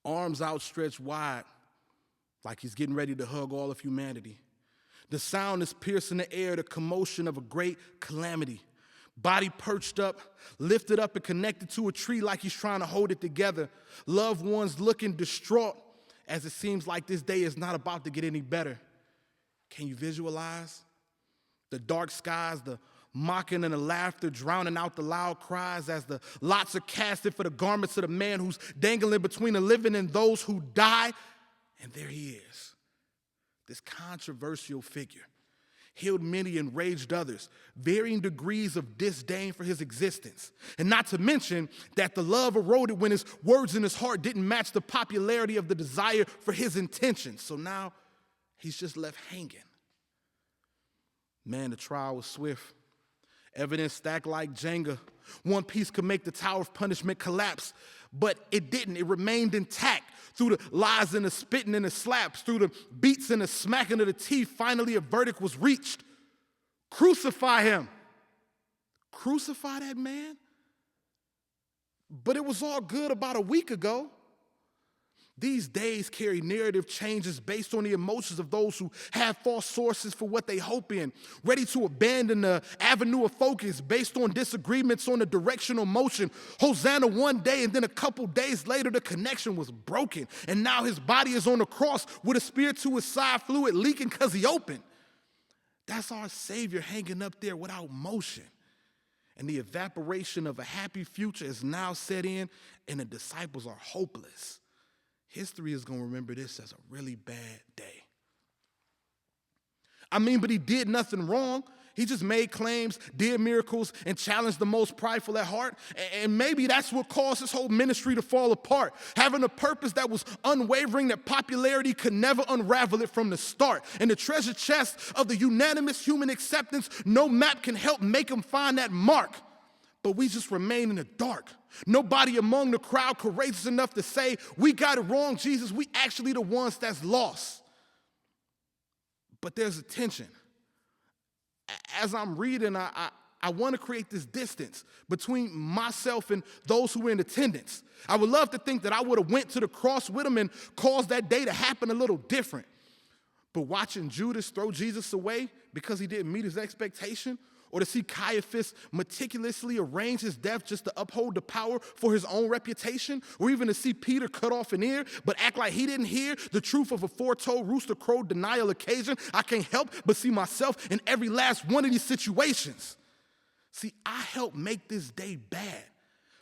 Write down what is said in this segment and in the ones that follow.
arms outstretched wide, like he's getting ready to hug all of humanity. The sound is piercing the air, the commotion of a great calamity. Body perched up, lifted up and connected to a tree like he's trying to hold it together. Loved ones looking distraught as it seems like this day is not about to get any better. Can you visualize? The dark skies, the mocking and the laughter drowning out the loud cries as the lots are casted for the garments of the man who's dangling between the living and those who die. And there he is, this controversial figure. Healed many, enraged others, varying degrees of disdain for his existence. And not to mention that the love eroded when his words in his heart didn't match the popularity of the desire for his intentions. So now he's just left hanging. Man, the trial was swift. Evidence stacked like Jenga. One piece could make the tower of punishment collapse, but it didn't. It remained intact. Through the lies and the spitting and the slaps, through the beats and the smacking of the teeth, finally a verdict was reached. Crucify him. Crucify that man? But it was all good about a week ago. These days carry narrative changes based on the emotions of those who have false sources for what they hope in, ready to abandon the avenue of focus based on disagreements on the directional motion. Hosanna one day, and then a couple days later, the connection was broken. And now his body is on the cross with a spear to his side, fluid leaking because he opened. That's our Savior hanging up there without motion. And the evaporation of a happy future is now set in, and the disciples are hopeless. History is going to remember this as a really bad day. But he did nothing wrong. He just made claims, did miracles, and challenged the most prideful at heart. And maybe that's what caused his whole ministry to fall apart. Having a purpose that was unwavering, that popularity could never unravel it from the start. And the treasure chest of the unanimous human acceptance, no map can help make him find that mark. But we just remain in the dark. Nobody among the crowd courageous enough to say, we got it wrong, Jesus. We actually the ones that's lost. But there's a tension. As I'm reading, I want to create this distance between myself and those who were in attendance. I would love to think that I would have went to the cross with him and caused that day to happen a little different. But watching Judas throw Jesus away because he didn't meet his expectation, or to see Caiaphas meticulously arrange his death just to uphold the power for his own reputation, or even to see Peter cut off an ear but act like he didn't hear the truth of a foretold rooster crow denial occasion, I can't help but see myself in every last one of these situations. See, I helped make this day bad.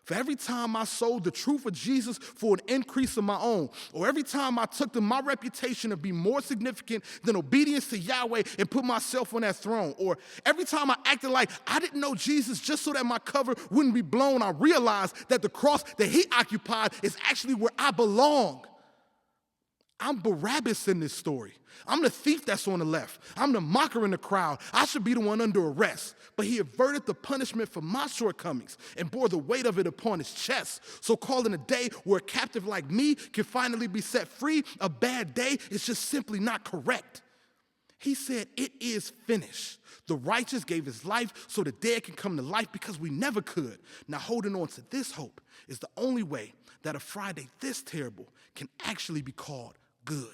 For every time I sold the truth of Jesus for an increase of my own, or every time I took to my reputation to be more significant than obedience to Yahweh and put myself on that throne, or every time I acted like I didn't know Jesus just so that my cover wouldn't be blown, I realized that the cross that he occupied is actually where I belong. I'm Barabbas in this story. I'm the thief that's on the left. I'm the mocker in the crowd. I should be the one under arrest. But he averted the punishment for my shortcomings and bore the weight of it upon his chest. So calling a day where a captive like me can finally be set free a bad day is just simply not correct. He said, it is finished. The righteous gave his life so the dead can come to life because we never could. Now holding on to this hope is the only way that a Friday this terrible can actually be called good.